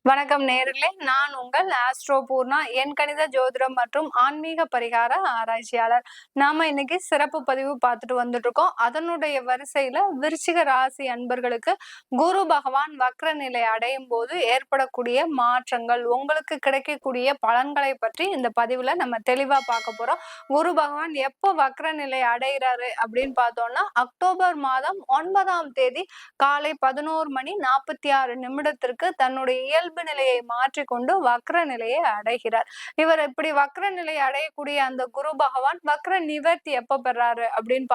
வணக்கம் நேயர்களே, நான் உங்கள் ஆஸ்ட்ரோ பூர்ணா, எண் கணித ஜோதிடம் மற்றும் ஆன்மீக பரிகார ஆராய்ச்சியாளர். நாம இன்னைக்கு சிறப்பு பதிவு பார்த்துட்டு வந்துட்டு இருக்கோம். அதனுடைய வரிசையில விருச்சிக ராசி அன்பர்களுக்கு குரு பகவான் வக்ர நிலை அடையும் போது ஏற்படக்கூடிய மாற்றங்கள், உங்களுக்கு கிடைக்கக்கூடிய பலன்களை பற்றி இந்த பதிவுல நம்ம தெளிவா பார்க்க போறோம். குரு பகவான் எப்போ வக்ர நிலை அடைகிறாரு அப்படின்னு பார்த்தோம்னா, அக்டோபர் மாதம் 9ஆம் தேதி காலை 11:46 தன்னுடைய இயல்பு நிலையை மாற்றிக்கொண்டு வக்ர நிலையை அடைகிறார். இவர் இப்படி வக்ர நிலை அடையக்கூடிய அந்த குரு பகவான் வக்ர நிவர்த்தி எப்ப பெறாரு அப்படின்னு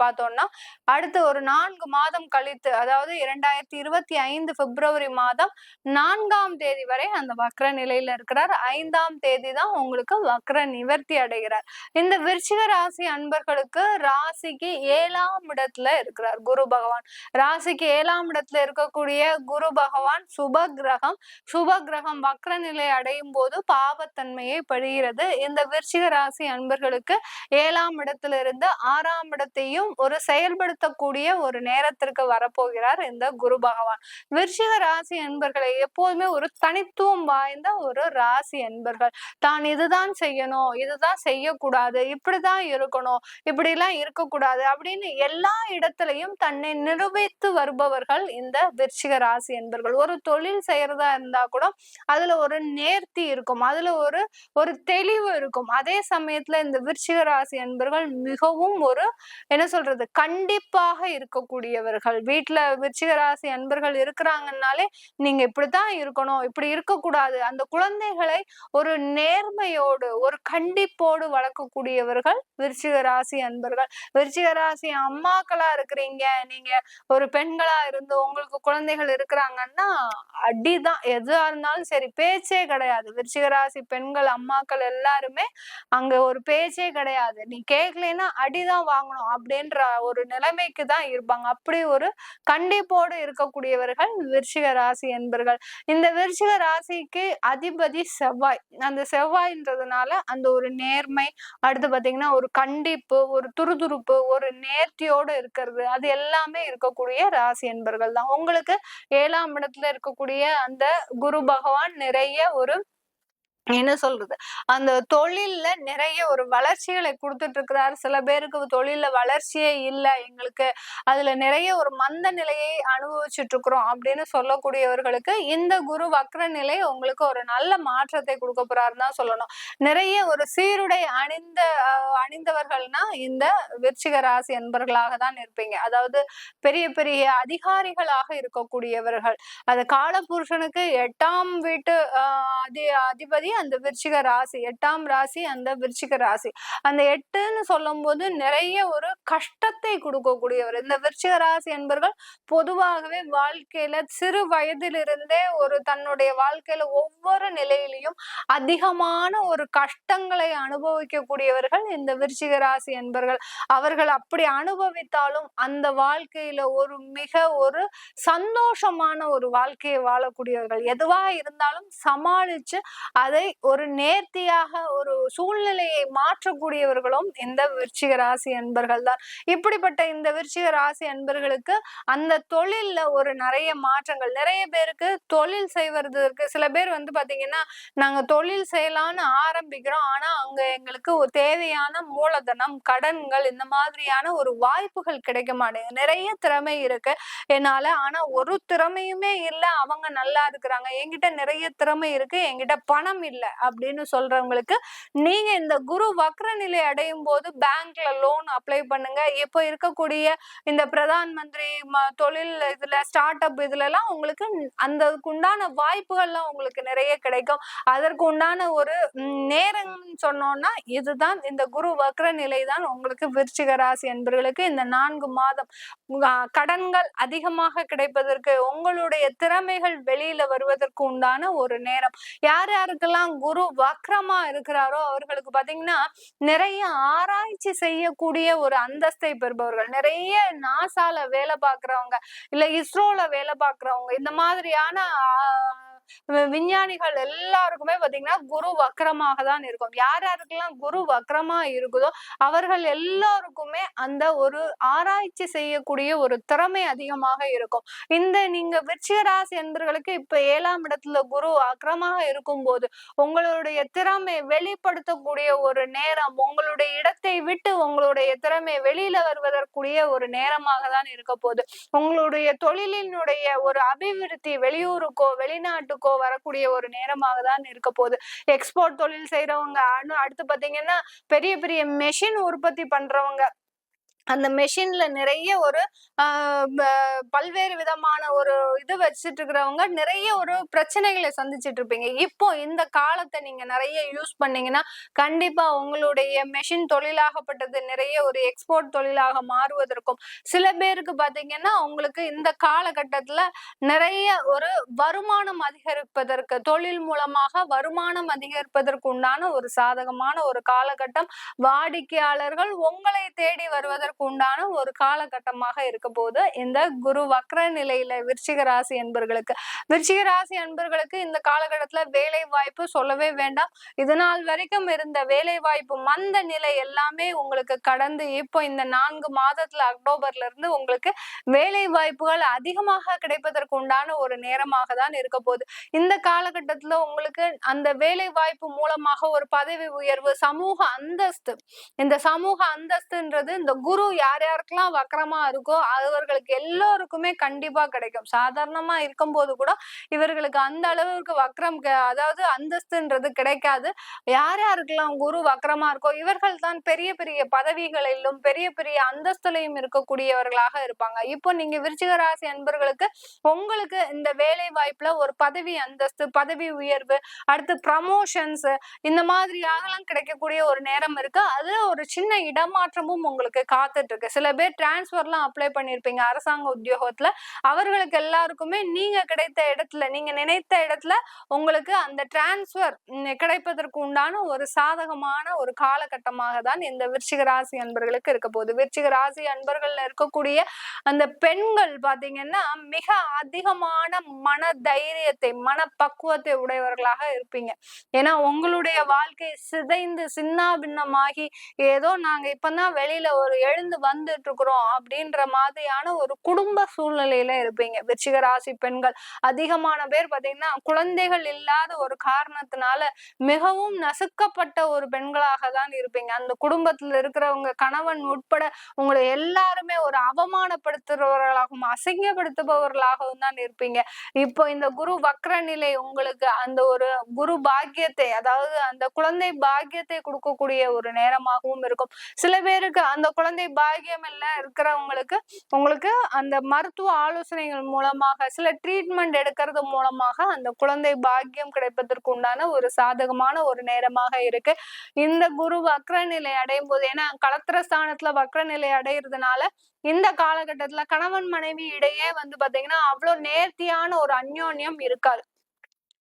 பார்த்தோம்னா, அடுத்து ஒரு 4 மாதம் கழித்து, அதாவது 2025 பிப்ரவரி மாதம் 4ஆம் தேதி வரை அந்த வக்ர நிலையில இருக்கிறார். 5ஆம் தேதி தான் உங்களுக்கு வக்ர நிவர்த்தி அடைகிறார். இந்த விருச்சிக ராசி அன்பர்களுக்கு ராசிக்கு 7ஆம் இடத்துல இருக்கிறார் குரு பகவான். ராசிக்கு 7ஆம் இடத்துல இருக்கக்கூடிய குரு பகவான் சுப கிரகம் வக்ர நிலை அடையும் போது பாவத்தன்மையை படுகிறது. இந்த விருச்சிக ராசி அன்பர்களுக்கு 7ஆம் இடத்துல இருந்து 6ஆம் இடத்தையும் ஒரு செயல்படுத்தக்கூடிய ஒரு நேரத்திற்கு வரப்போகிறார் இந்த குரு பகவான். விருச்சிக ராசி அன்பர்களை எப்போதுமே ஒரு தனித்துவம் வாய்ந்த ஒரு ராசி அன்பர்கள். தான் இதுதான் செய்யணும், இதுதான் செய்யக்கூடாது, இப்படிதான் இருக்கணும், இப்படி எல்லாம் இருக்கக்கூடாது அப்படின்னு எல்லா இடத்திலையும் தன்னை நிரூபித்து வருபவர்கள் இந்த விருச்சிக ராசி அன்பர்கள். ஒரு தொழில் செய்யறதா இருந்தா கூட அதுல ஒரு நேர்த்தி இருக்கும், அதுல ஒரு தெளிவு இருக்கும். அதே சமயத்துல இந்த விருச்சிக ராசி அன்பர்கள் மிகவும் என்ன சொல்றது, கண்டிப்பாக இருக்கக்கூடியவர்கள். வீட்டுல விருச்சிக ராசி அன்பர்கள் இருக்கிறாங்கன்னாலே நீங்க இப்படித்தான் இருக்கணும், இப்படி இருக்கக்கூடாது, அந்த குழந்தைகளை ஒரு நேர்மையோடு ஒரு கண்டிப்போடு வளர்க்கக்கூடியவர்கள் விருச்சிக ராசி அன்பர்கள். விருச்சிக ராசி அம்மாக்களா இருக்கிறீங்க, நீங்க ஒரு பெண்களா இருந்து உங்களுக்கு குழந்தைகள் இருக்கிறாங்கன்னா அடிதான், எதுவா இருந்தாலும் சரி, பேச்சே கிடையாது. விருச்சிக ராசி பெண்கள் அம்மாக்கள் எல்லாருமே அங்க ஒரு பேச்சே கிடையாது. நீ கேட்கலைன்னா அடிதான் வாங்கணும் அப்படின்ற ஒரு நிலைமைக்கு தான் இருப்பாங்க. அப்படி ஒரு கண்டிப்போடு இருக்கக்கூடியவர்கள் விருச்சிக ராசி என்பர்கள். இந்த விருச்சிக ராசிக்கு அதிபதி செவ்வாய். அந்த செவ்வாய்ன்றதுனால அந்த ஒரு நேர்மை, அடுத்து பாத்தீங்கன்னா ஒரு கண்டிப்பு, ஒரு துருதுருப்பு, ஒரு நேர்த்தியோடு இருக்கிறது, அது எல்லாமே இருக்கக்கூடிய ராசி என்பர்கள் தான். உங்களுக்கு 7ஆம் இடத்துல இருக்கக்கூடிய அந்த குரு பகவான் நிறைய என்ன சொல்றது, அந்த தொழில்ல நிறைய ஒரு வளர்ச்சிகளை கொடுத்துட்டு இருக்கிறார். சில பேருக்கு தொழில்ல வளர்ச்சியே இல்லை, எங்களுக்கு அதுல நிறைய ஒரு மந்த நிலையை அனுபவிச்சுட்டு இருக்கிறோம் அப்படின்னு சொல்லக்கூடியவர்களுக்கு இந்த குரு வக்ர நிலை உங்களுக்கு ஒரு நல்ல மாற்றத்தை கொடுக்க போறாருன்னு தான் சொல்லணும். நிறைய ஒரு சீருடை அணிந்தவர்கள்னா இந்த விருச்சிக ராசி என்பர்களாக தான் இருப்பீங்க. அதாவது பெரிய பெரிய அதிகாரிகளாக இருக்கக்கூடியவர்கள். அது காலபுருஷனுக்கு 8ஆம் வீட்டு அதிபதி அந்த விருச்சிக ராசி, 8ஆம் ராசி அந்த விருச்சிக ராசி. அந்த 8ன்னு சொல்லும் போது நிறைய ஒரு கஷ்டத்தை கொடுக்கக்கூடியவர் இந்த விருச்சிக ராசி என்பர்கள். பொதுவாகவே வாழ்க்கையில சிறு வயதிலிருந்தே தன்னுடைய வாழ்க்கையில ஒவ்வொரு நிலையிலையும் அதிகமான ஒரு கஷ்டங்களை அனுபவிக்கக்கூடியவர்கள் இந்த விருச்சிக ராசி என்பர்கள். அவர்கள் அப்படி அனுபவித்தாலும் அந்த வாழ்க்கையில மிக சந்தோஷமான ஒரு வாழ்க்கையை வாழக்கூடியவர்கள். எதுவா இருந்தாலும் சமாளிச்சு அதை ஒரு நேர்த்தியாக ஒரு சூழ்நிலையை மாற்றக்கூடியவர்களும் இந்த விருச்சிக ராசி அன்பர்கள் தான். இப்படிப்பட்ட இந்த விருச்சிக ராசி அன்பர்களுக்கு அந்த தொழில்ல நிறைய மாற்றங்கள், நிறைய பேருக்கு தொழில் செய்வதற்கு, சில பேர் பாத்தீங்கன்னா நாங்க தொழில் செய்யலாம்னு ஆரம்பிக்கிறோம், ஆனா அங்க எங்களுக்கு தேவையான மூலதனம், கடன்கள், இந்த மாதிரியான ஒரு வாய்ப்புகள் கிடைக்க மாட்டேங்குது. நிறைய திறமை இருக்கு என்னால, ஆனா ஒரு திறமையுமே இல்லை, அவங்க நல்லா இருக்கிறாங்க, என்கிட்ட நிறைய திறமை இருக்கு, என்கிட்ட பணம் இல்லை அப்படின்னு சொல்றவங்களுக்கு நீங்க இந்த குரு வக்ர நிலை அடையும் போது பேங்க்ல லோன் அப்ளை பண்ணுங்க. இப்போ இருக்கக்கூடிய இந்த பிரதான் மந்திரி தொழில் இதுல ஸ்டார்ட் அப் இதுல எல்லாம் உங்களுக்கு அந்த உண்டான வாய்ப்புகள்லாம் உங்களுக்கு நிறைய கிடைக்கும். அதற்கு உண்டான ஒரு நேரம் சொன்னோம்னா இதுதான் இந்த குரு வக்ர நிலை தான் உங்களுக்கு விருச்சிக ராசி என்பவர்களுக்கு இந்த 4 மாதம் கடன்கள் அதிகமாக கிடைப்பதற்கு, உங்களுடைய திறமைகள் வெளியில வருவதற்கு உண்டான ஒரு நேரம். யார் யாருக்கெல்லாம் குரு வக்ரமா இருக்கிறாரோ அவர்களுக்கு பாத்தீங்கன்னா நிறைய ஆராய்ச்சி செய்யக்கூடிய ஒரு அந்தஸ்தை பெறுபவர்கள், நிறைய நாசால வேலை பார்க்கிறவங்க, இல்ல இஸ்ரோல வேலை பார்க்கிறவங்க, இந்த மாதிரியான விஞ்ஞானிகள் எல்லாருக்குமே பாத்தீங்கன்னா குரு வக்கரமாக தான் இருக்கும். யார் யாருக்கெல்லாம் குரு வக்கரமா இருக்குதோ அவர்கள் எல்லாருக்குமே அந்த ஒரு ஆராய்ச்சி செய்யக்கூடிய ஒரு திறமை அதிகமாக இருக்கும். இந்த நீங்க விருச்சிக ராசி என்பர்களுக்கு இப்ப 7ஆம் இடத்துல குரு வக்கரமாக இருக்கும் போது உங்களுடைய திறமை வெளிப்படுத்தக்கூடிய ஒரு நேரம், உங்களுடைய இடத்தை விட்டு உங்களுடைய திறமை வெளியில வருவதற்குரிய ஒரு நேரமாக தான் இருக்க போகுது. உங்களுடைய தொழிலினுடைய ஒரு அபிவிருத்தி வெளியூருக்கோ வெளிநாட்டுக்கோ வரக்கூடிய ஒரு நேரமாக தான் இருக்க போகுது. எக்ஸ்போர்ட் தொழில் செய்யறவங்க, அடுத்து பாத்தீங்கன்னா பெரிய பெரிய மெஷின் உற்பத்தி பண்றவங்க, அந்த மெஷின்ல நிறைய ஒரு பல்வேறு விதமான ஒரு இது வச்சுட்டு இருக்கிறவங்க நிறைய ஒரு பிரச்சனைகளை சந்திச்சுட்டு இருப்பீங்க. இப்போ இந்த காலத்தை நீங்க நிறைய யூஸ் பண்ணீங்கன்னா கண்டிப்பா உங்களுடைய மெஷின் தொழிலாகப்பட்டது நிறைய ஒரு எக்ஸ்போர்ட் தொழிலாக மாறுவதற்கும், சில பேருக்கு பாத்தீங்கன்னா உங்களுக்கு இந்த காலகட்டத்துல நிறைய ஒரு வருமானம் அதிகரிப்பதற்கு, தொழில் மூலமாக வருமானம் அதிகரிப்பதற்கு உண்டான ஒரு சாதகமான ஒரு காலகட்டம், வாடிக்கையாளர்கள் உங்களை தேடி வருவதற்கு உண்டான ஒரு காலகட்டமாக இருக்க போது இந்த குரு வக்ர நிலையில விருச்சிக ராசி என்பர்களுக்கு. விருச்சிக ராசி என்பர்களுக்கு இந்த காலகட்டத்துல வேலை வாய்ப்பு சொல்லவே வேண்டாம். இதனால் வரைக்கும் இருந்த வேலை வாய்ப்பு மந்த நிலை எல்லாமே உங்களுக்கு கடந்து இப்போ இந்த 4 மாதத்துல அக்டோபர்ல இருந்து உங்களுக்கு வேலை வாய்ப்புகள் அதிகமாக கிடைப்பதற்கு உண்டான ஒரு நேரமாக தான் இருக்க போகுது. இந்த காலகட்டத்துல உங்களுக்கு அந்த வேலை வாய்ப்பு மூலமாக ஒரு பதவி உயர்வு, சமூக அந்தஸ்து, இந்த சமூக அந்தஸ்துன்றது இந்த குரு யார் யாருக்கெல்லாம் வக்கரமா இருக்கோ அவர்களுக்கு எல்லோருக்குமே கண்டிப்பா கிடைக்கும். சாதாரணமா இருக்கும் போது கூட இவர்களுக்கு அந்த அளவுக்கு வக்கரம் அதாவது அந்தஸ்துன்றது கிடைக்காது. யார் யாருக்கெல்லாம் குரு வக்கரமா இருக்கோ இவர்கள் தான் பெரிய பெரிய பதவிகளிலும் பெரிய பெரிய அந்தஸ்துலையும் இருக்கக்கூடியவர்களாக இருப்பாங்க. இப்போ நீங்க விருச்சிக ராசி அன்பர்களுக்கு உங்களுக்கு இந்த வேலை வாய்ப்புல ஒரு பதவி அந்தஸ்து, பதவி உயர்வு, அடுத்து ப்ரமோஷன்ஸ் இந்த மாதிரியாகலாம் கிடைக்கக்கூடிய ஒரு நேரம் இருக்கு. அதுல ஒரு சின்ன இடமாற்றமும் உங்களுக்கு காத்துட்டு இருக்கு. சில பேர் டிரான்ஸ்பர்லாம் அப்ளை பண்ணிருப்பீங்க அரசாங்க உத்தியோகத்துல, அவர்களுக்கு எல்லாருக்குமே நீங்க கிடைத்த இடத்துல, நீங்க நினைத்த இடத்துல உங்களுக்கு அந்த டிரான்ஸ்பர் கிடைப்பதற்கு உண்டான ஒரு சாதகமான ஒரு காலகட்டமாக தான் இந்த விருச்சிக ராசி அன்பர்களுக்கு இருக்க போகுது. விருச்சிக ராசி அன்பர்கள்ல இருக்கக்கூடிய அந்த பெண்கள் பாத்தீங்கன்னா மிக அதிகமான மன தைரியத்தை, மன பக்குவத்தை உடையவர்களாக இருப்பீங்க. ஏன்னா உங்களுடைய வாழ்க்கை சிதைந்து சின்னாபின்னமாகி ஏதோ நாங்க இப்பதான் வெளியில ஒரு எழுந்து வந்துட்டு இருக்கிறோம் அப்படின்ற மாதிரியான ஒரு குடும்ப சூழ்நிலையில இருப்பீங்க. விருச்சிக ராசி பெண்கள் அதிகமான பேர் பாத்தீங்கன்னா குழந்தைகள் இல்லாத ஒரு காரணத்தினால மிகவும் நசுக்கப்பட்ட ஒரு பெண்களாக தான் இருப்பீங்க. அந்த குடும்பத்துல இருக்கிறவங்க கணவன் உட்பட உங்களை எல்லாருமே ஒரு அவமானப்படுத்துறவர்களாகவும் அசிங்கப்படுத்துபவர்களாகவும் தான் இருப்பீங்க. இப்போ இந்த குரு வக்ர நிலை உங்களுக்கு அந்த ஒரு குரு பாக்கியத்தை, அதாவது அந்த குழந்தை பாக்கியத்தை கொடுக்கக்கூடிய ஒரு நேரமாகவும் இருக்கும். சில பேருக்கு அந்த குழந்தை பாக்கியம் எல்லாம் இருக்கிறவங்களுக்கு உங்களுக்கு அந்த மருத்துவ ஆலோசனைகள் மூலமாக சில ட்ரீட்மெண்ட் எடுக்கிறது மூலமாக அந்த குழந்தை பாக்கியம் கிடைப்பதற்கு உண்டான ஒரு சாதகமான ஒரு நேரமாக இருக்கு. இந்த குரு வக்ர நிலை அடையும் போது, ஏன்னா களத்திர ஸ்தானத்துல வக்ர நிலை அடையிறதுனால இந்த காலகட்டத்துல கணவன் மனைவி இடையே பாத்தீங்கன்னா அவ்வளவு நேர்த்தியான ஒரு அந்யோன்யம் இருக்காது.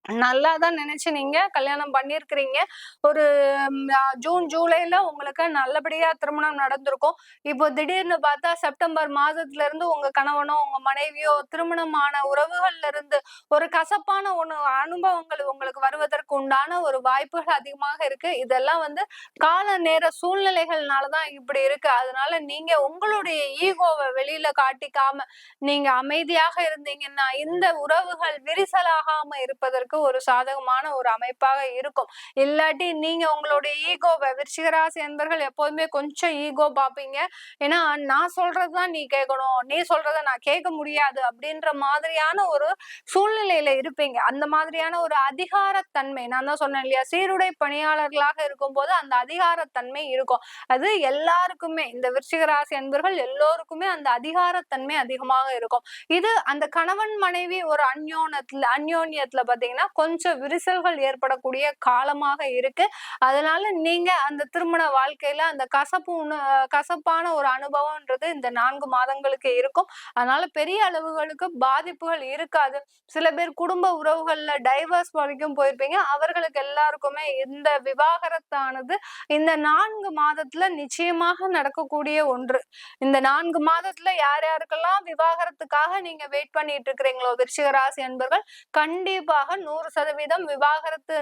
நல்லாதான் நினைச்சு நீங்க கல்யாணம் பண்ணிருக்கிறீங்க. ஒரு ஜூன் ஜூலைல உங்களுக்கு நல்லபடியா திருமணம் நடந்திருக்கும். இப்போ திடீர்னு பார்த்தா செப்டம்பர் மாதத்துல இருந்து உங்க கணவனோ உங்க மனைவியோ திருமணமான உறவுகள்ல இருந்து ஒரு கசப்பான அனுபவங்கள் உங்களுக்கு வருவதற்கு உண்டான ஒரு வாய்ப்புகள் அதிகமாக இருக்கு. இதெல்லாம் கால நேர சூழ்நிலைகள்னாலதான் இப்படி இருக்கு. அதனால நீங்க உங்களுடைய ஈகோவை வெளியில காட்டிக்காம நீங்க அமைதியாக இருந்தீங்கன்னா இந்த உறவுகள் விரிசலாகாம இருப்பதற்கு ஒரு சாதகமான ஒரு அமைப்பாக இருக்கும். இல்லாட்டி நீங்க உங்களுடைய ஈகோவை, விருச்சிக ராசி அன்பர்கள் எப்போதுமே கொஞ்சம் ஈகோ பாப்பீங்க. ஏன்னா நான் சொல்றதுதான் நீ கேட்கணும், நீ சொல்றத நான் கேட்க முடியாது அப்படின்ற மாதிரியான ஒரு சூழ்நிலையில இருப்பீங்க. அந்த மாதிரியான ஒரு அதிகாரத்தன்மை, நான் தான் சொன்னேன் இல்லையா, சீருடை பணியாளர்களாக இருக்கும் போது அந்த அதிகாரத்தன்மை இருக்கும். அது எல்லாருக்குமே, இந்த விருச்சிக ராசி அன்பர்கள் எல்லோருக்குமே அந்த அதிகாரத்தன்மை அதிகமாக இருக்கும். இது அந்த கணவன் மனைவி ஒரு அந்யோன்யத்துல பாத்தீங்கன்னா கொஞ்சம் விரிசல்கள் ஏற்படக்கூடிய காலமாக இருக்கு. அதனால நீங்க அந்த திருமண வாழ்க்கையில அந்த கசப்பான ஒரு அனுபவம்ன்றது இந்த 4 மாதங்களுக்கு இருக்கும். அதனால பெரிய அளவுகளுக்கு பாதிப்புகள் இருக்காது. சில பேர் குடும்ப உறவுகள்ல டைவர்ஸ் வரைக்கும் போயிருப்பீங்க. அவர்களுக்கு எல்லாருக்குமே இந்த விவாகரத்தானது இந்த 4 மாதத்துல நிச்சயமாக நடக்கக்கூடிய ஒன்று. இந்த 4 மாதத்துல யார் யாருக்கெல்லாம் விவாகரத்துக்காக நீங்க வெயிட் பண்ணிட்டு இருக்கிறீங்களோ விருச்சிக ராசி அன்பர்கள், கண்டிப்பாக 100% விவாகரத்து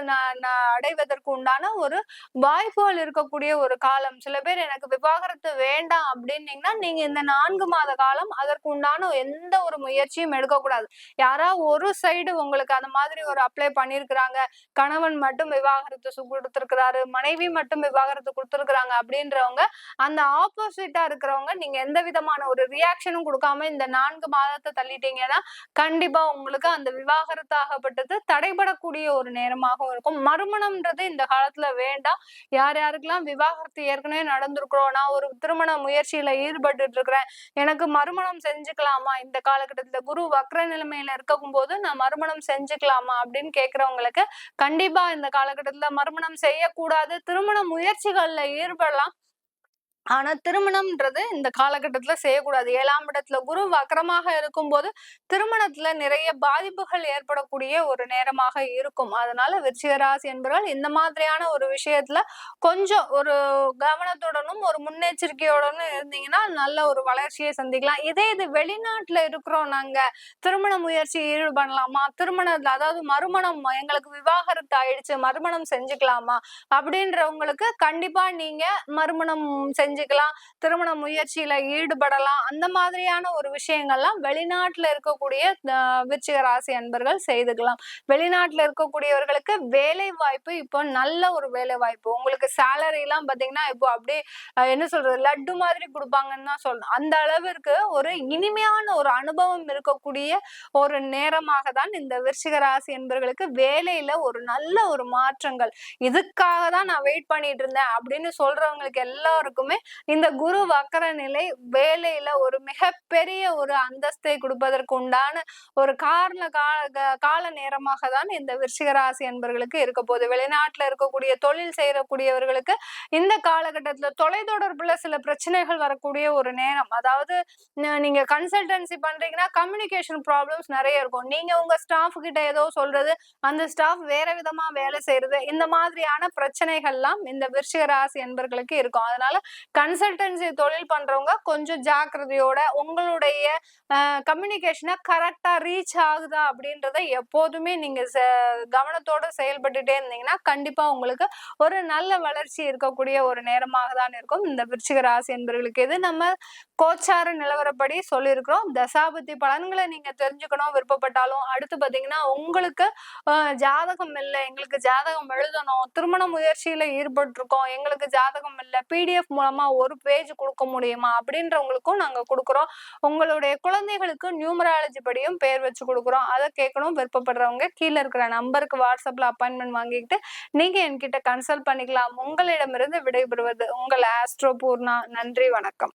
அடைவதற்கு உண்டான ஒரு வாய்ப்புகள் இருக்கக்கூடிய ஒரு காலம். சில பேர் எனக்கு விவாகரத்து வேண்டாம் அப்படின்னீங்கன்னா நீங்க இந்த 4 மாத காலம் அதற்கு உண்டான எந்த ஒரு முயற்சியும் எடுக்கக்கூடாது. யாராவது ஒரு சைடு உங்களுக்கு அந்த மாதிரி ஒரு அப்ளை பண்ணிருக்கிறாங்க, கணவன் மட்டும் விவாகரத்து கொடுத்திருக்கிறாரு, மனைவி மட்டும் விவாகரத்து கொடுத்திருக்கிறாங்க அப்படின்றவங்க, அந்த ஆப்போசிட்டா இருக்கிறவங்க நீங்க எந்த விதமான ஒரு ரியாக்ஷனும் கொடுக்காம இந்த 4 மாதத்தை தள்ளிட்டீங்கன்னா கண்டிப்பா உங்களுக்கு அந்த விவாகரத்து ஆகப்பட்டது தடைபடக்கூடிய ஒரு நேரமாகவும் இருக்கும். மறுமணம்ன்றது இந்த காலத்துல வேண்டாம். யார் யாருக்கெல்லாம் விவாகரத்து ஏற்கனவே நடந்திருக்கிறோம், நான் ஒரு திருமண முயற்சியில ஈடுபட்டு இருக்கிறேன், எனக்கு மறுமணம் செஞ்சுக்கலாமா, இந்த காலகட்டத்துல குரு வக்ர நிலைமையில இருக்கும் போது நான் மறுமணம் செஞ்சுக்கலாமா அப்படின்னு கேட்கிறவங்களுக்கு கண்டிப்பா இந்த காலகட்டத்துல மறுமணம் செய்யக்கூடாது. திருமண முயற்சிகள்ல ஈடுபடலாம், ஆனா திருமணம்ன்றது இந்த காலகட்டத்துல செய்யக்கூடாது. 7ஆம் இடத்துல குரு வக்ரமாக இருக்கும்போது திருமணத்துல நிறைய பாதிப்புகள் ஏற்படக்கூடிய ஒரு நேரமாக இருக்கும். அதனால விருச்சிக ராசி என்பவர்கள் இந்த மாதிரியான ஒரு விஷயத்துல கொஞ்சம் ஒரு கவனத்துடனும் ஒரு முன்னெச்சரிக்கையோடனும் இருந்தீங்கன்னா நல்ல ஒரு வளர்ச்சியை சந்திக்கலாம். இதே இது வெளிநாட்டுல இருக்கிறோம், நாங்க திருமண முயற்சி ஈடுபடலாமா, திருமணத்துல அதாவது மறுமணம் எங்களுக்கு விவாகரத்து ஆயிடுச்சு, மறுமணம் செஞ்சுக்கலாமா அப்படின்றவங்களுக்கு கண்டிப்பா நீங்க மறுமணம் செஞ்சுக்கலாம், திருமண முயற்சியில ஈடுபடலாம். அந்த மாதிரியான ஒரு விஷயங்கள்லாம் வெளிநாட்டுல இருக்கக்கூடிய விருச்சிக ராசி அன்பர்கள் செய்துக்கலாம். வெளிநாட்டுல இருக்கக்கூடியவர்களுக்கு வேலை வாய்ப்பு இப்போ நல்ல ஒரு வேலை வாய்ப்பு. உங்களுக்கு சேலரி எல்லாம் பாத்தீங்கன்னா இப்போ அப்படியே என்ன சொல்றது, லட்டு மாதிரி கொடுப்பாங்கன்னு தான் சொல்லணும். அந்த அளவிற்கு ஒரு இனிமையான ஒரு அனுபவம் இருக்கக்கூடிய ஒரு நேரமாக தான் இந்த விருச்சிக ராசி என்பவர்களுக்கு வேலையில ஒரு நல்ல ஒரு மாற்றங்கள், இதுக்காக தான் நான் வெயிட் பண்ணிட்டு இருந்தேன் அப்படின்னு சொல்றவங்களுக்கு எல்லாருக்குமே இந்த குரு வக்கர நிலை வேலையில ஒரு மிகப்பெரிய ஒரு அந்தஸ்தை கொடுப்பதற்கு உண்டான ஒரு கால நேரமாக தான் இந்த விருச்சிக ராசி என்பவர்களுக்கு இருக்க போகுது. வெளிநாட்டுல இருக்கக்கூடிய தொழில் செய்யக்கூடியவர்களுக்கு இந்த காலகட்டத்துல தொலைத்தொடர்புல சில பிரச்சனைகள் வரக்கூடிய ஒரு நேரம். அதாவது நீங்க கன்சல்டன்சி பண்றீங்கன்னா கம்யூனிகேஷன் ப்ராப்ளம்ஸ் நிறைய இருக்கும். நீங்க உங்க ஸ்டாஃப் கிட்ட ஏதோ சொல்றது, அந்த ஸ்டாஃப் வேற விதமா வேலை செய்யறது, இந்த மாதிரியான பிரச்சனைகள்லாம் இந்த விருச்சிக ராசி என்பவர்களுக்கு இருக்கும். அதனால கன்சல்டன்சி தொழில் பண்றவங்க கொஞ்சம் ஜாக்கிரதையோட உங்களுடைய கம்யூனிகேஷனை கரெக்டா ரீச் ஆகுதா அப்படின்றத எப்போதுமே நீங்க கவனத்தோட செயல்பட்டுட்டே இருந்தீங்கன்னா கண்டிப்பா உங்களுக்கு ஒரு நல்ல வளர்ச்சி இருக்கக்கூடிய ஒரு நேரமாக தான் இருக்கும் இந்த விருச்சிக ராசி என்பவர்களுக்கு. இது நம்ம கோச்சார நிலவரப்படி சொல்லியிருக்கிறோம். தசாபுத்தி பலன்களை நீங்க தெரிஞ்சுக்கணும் விருப்பப்பட்டாலும், அடுத்து பாத்தீங்கன்னா உங்களுக்கு ஜாதகம் இல்லை, எங்களுக்கு ஜாதகம் எழுதணும், திருமண முயற்சியில ஈடுபட்டிருக்கோம், எங்களுக்கு ஜாதகம் இல்லை, PDF மூலமா ஒரு பேஜ் கொடுக்க முடியுமா அப்படின்றவங்களுக்கும் நாங்க கொடுக்குறோம். உங்களுடைய குழந்தைகளுக்கு நியூமராலஜி படியும் பேர் வச்சு கொடுக்குறோம். அதை கேட்கணும் விருப்பப்படுறவங்க கீழே இருக்கிற நம்பருக்கு வாட்ஸ்அப்ல அப்பாயின்மெண்ட் வாங்கிக்கிட்டு நீங்க என்கிட்ட கன்சல்ட் பண்ணிக்கலாம். உங்களிடமிருந்து விடைபெறுவது உங்கள் ஆஸ்ட்ரோ பூர்ணா. நன்றி, வணக்கம்.